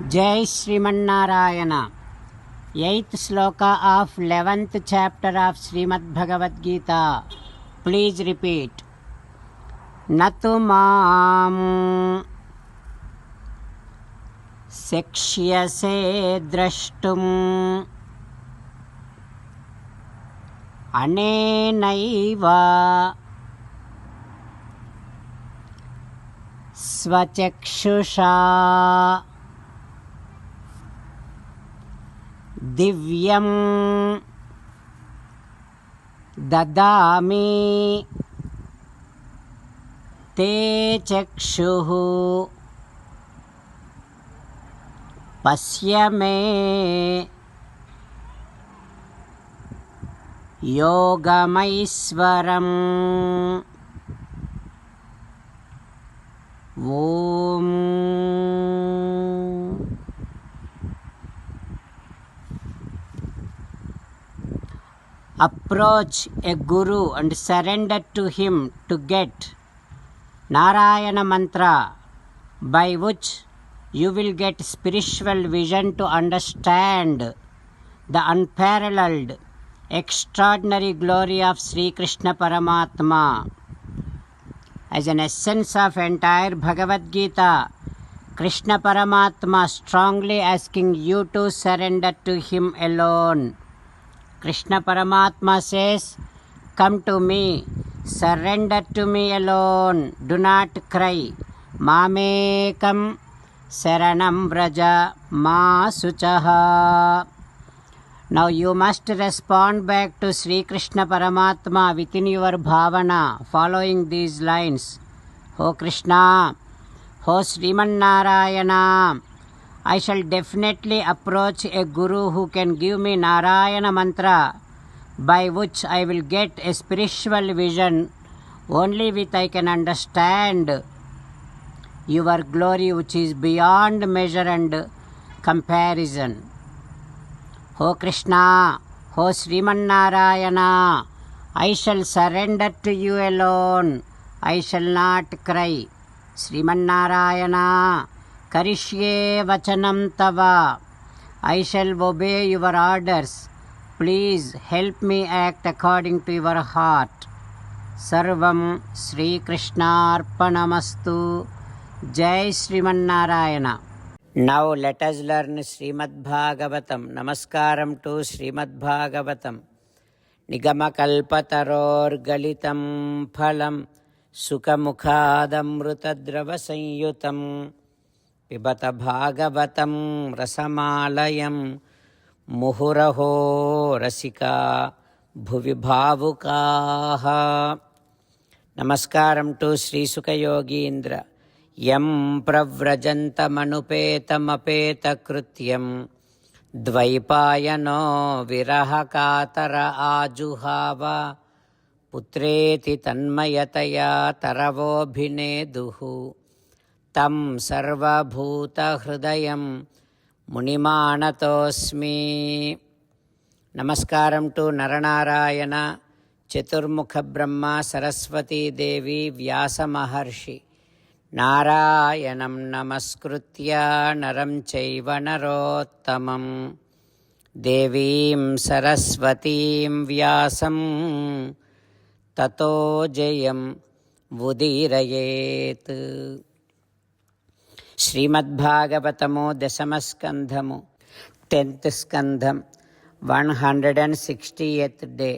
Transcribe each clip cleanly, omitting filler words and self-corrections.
Jai Srimanarayana. 8th sloka of 11th chapter of Srimad Bhagavad Gita. Please repeat. Natu mam sekshyase drashtum anenaiva svachakshusha दिव्यं ददामि ते चक्षुः पश्य मे योगमैश्वरम् ॐ Approach a guru and surrender to him to get Narayana mantra, by which you will get spiritual vision to understand the unparalleled, extraordinary glory of Sri Krishna Paramatma. As an essence of entire Bhagavad Gita, Krishna Paramatma strongly asking you to surrender to him alone. Krishna Paramatma says, come to me, surrender to me alone, do not cry. Mamekam saranam vraja ma suchaha. Now you must respond back to Sri Krishna Paramatma within your bhavana, following these lines. O Krishna, O Sriman Narayana, I shall definitely approach a guru who can give me Narayana mantra, by which I will get a spiritual vision, only with I can understand your glory which is beyond measure and comparison. O Krishna, O Sriman Narayana, I shall surrender to you alone, I shall not cry. Sriman Narayana, Karishye vachanam tava, I shall obey your orders. Please help me act according to your heart. Sarvam Sri Krishnarpanamastu. Jai Sriman Narayana. Now let us learn Srimad Bhagavatam. Namaskaram to Srimad Bhagavatam. Nigamakalpataror galitam phalam sukamukhadamrutadrava sanyutam पिबत भागवतं रसमालयं मुहुरहो रसिका भुवि भावुकाः. नमस्कारं to Shri सुखयोगीन्द्र. यं प्रव्रजन्तमनुपेतमपेतकृत्यं द्वैपायनो विरहकातर आजुहाव पुत्रेति तन्मयतया तरवोऽभिनेदुः तं सर्वभूतहृदयं मुनिमानतोऽस्मि. नमस्कारं to Narnarayan, चतुर्मुख ब्रह्मा, सरस्वती देवी, व्यास महर्षि. नारायणं नमस्कृत्य नरं चैव नरोत्तमं देवीं सरस्वतीं व्यासं ततो जयं उदीरयेत्. శ్రీమద్భాగవతము దశమస్కంధము 10th స్కంధం 160th day.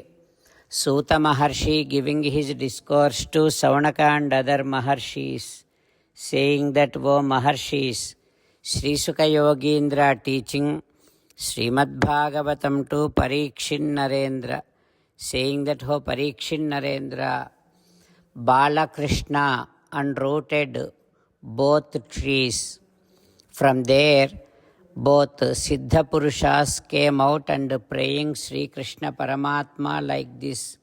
Suta Maharshi giving his discourse to Saunaka and other Maharshis, saying that, O Maharshis, Sri Sukha Yogindra teaching Srimad Bhagavatam to Parikshin Narendra, saying that, O Parikshin Narendra, Balakrishna unrooted both trees. From there, both Siddha Purushas came out and praying Sri Krishna Paramatma like this: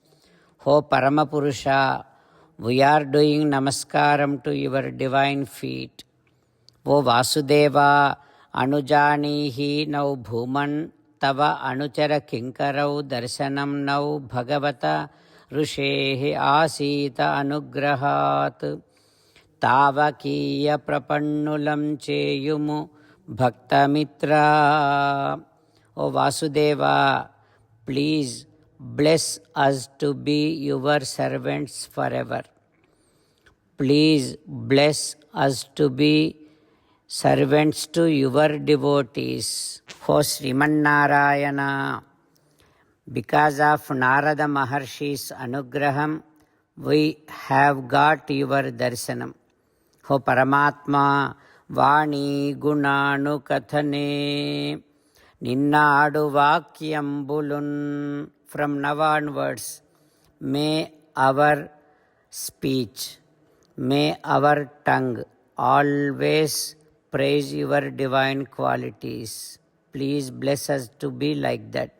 O Paramapurusha, we are doing namaskaram to your divine feet. O Vasudeva, Anujanihi nau bhuman tava anuchara kinkarau darshanam nau bhagavata rushehi asita anugrahat. తావకీయ ప్రపన్నులం చేయుము Bhaktamitra. O Vasudeva, please bless us to be your servants forever. Please bless us to be servants to your devotees. O Srimannarayana, because of Narada Maharshi's anugraham, we have got your darshanam. O Paramatma, Vani Gunanu Kathane, Ninnadu Vakyambulun. From now onwards, may our speech, may our tongue always praise your divine qualities. Please bless us to be like that.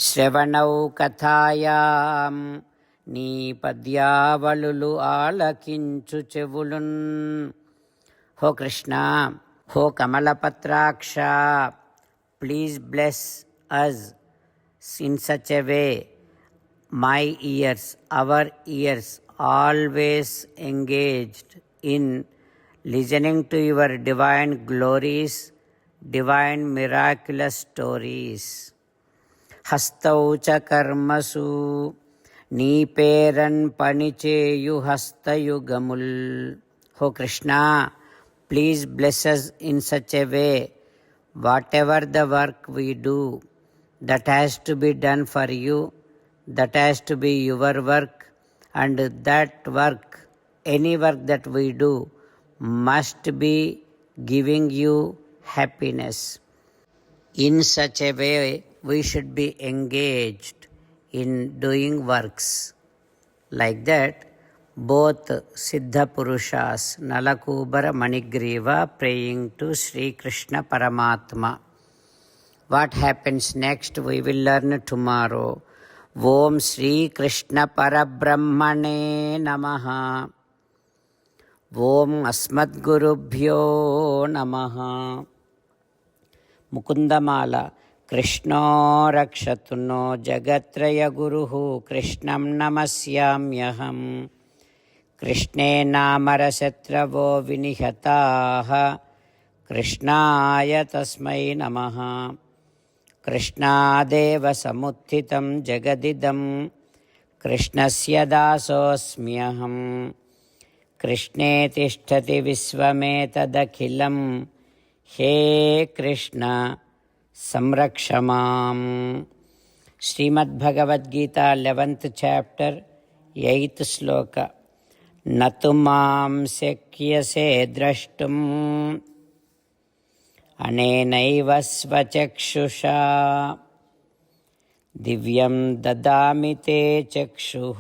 శ్రవణౌ కథాయాం నీ పద్యావళులు ఆలకించు చెవులున్. Oh Krishna, oh కమలపత్రాక్ష, please bless us in such a way my ears, our ears always engaged in listening to your divine glories, divine miraculous stories. హస్తౌ చ కర్మసు, నీ పేరన్ పనిచేయు హస్తయుగముల్. హో Krishna, please bless us in such a way, whatever the work we do, that has to be done for you, that has to be your work, and that work, any work that we do, must be giving you happiness. In such a way, we should be engaged in doing works. Like that, both Siddha Purushas, Nalakubara Manigriva, praying to Sri Krishna Paramatma. What happens next, we will learn tomorrow. Om Sri Krishna Parabrahmane Namaha. Om Asmadgurubhyo Namaha. Mukundamala. Krishno rakshatu no jagatraya guruhu Krishnam namasyamyaham. Krishne namarasatravo vinihataha Krishnaya tasmai namaha. Krishnadeva samuthitam jagadidam Krishnasya dasosmyaham. Krishne tishtati visvametadakhilam. He Krishna సంరక్షమాం. Shrimad Bhagavad Gita 11th chapter 8th shloka. నతు మాం శక్యసే ద్రష్టుం అనేనైవ స్వచక్షుషా దివ్యం దదామి తే చక్షుః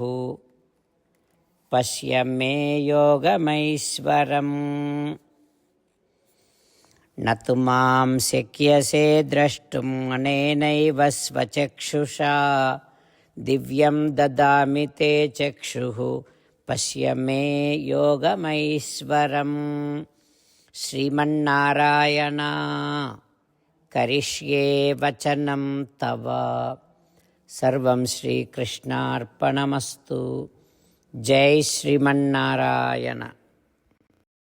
పశ్య మే యోగమైశ్వరం. నతు మాం శక్యసే ద్రష్టుం అనేనైవ స్వచక్షుషా దివ్యం దదామి తే చక్షుః పశ్య మే యోగమైశ్వరం. శ్రీమన్నారాయణ కరిష్యే వచనం తవ. సర్వం శ్రీకృష్ణార్పణమస్తు. జై శ్రీమన్నారాయణ.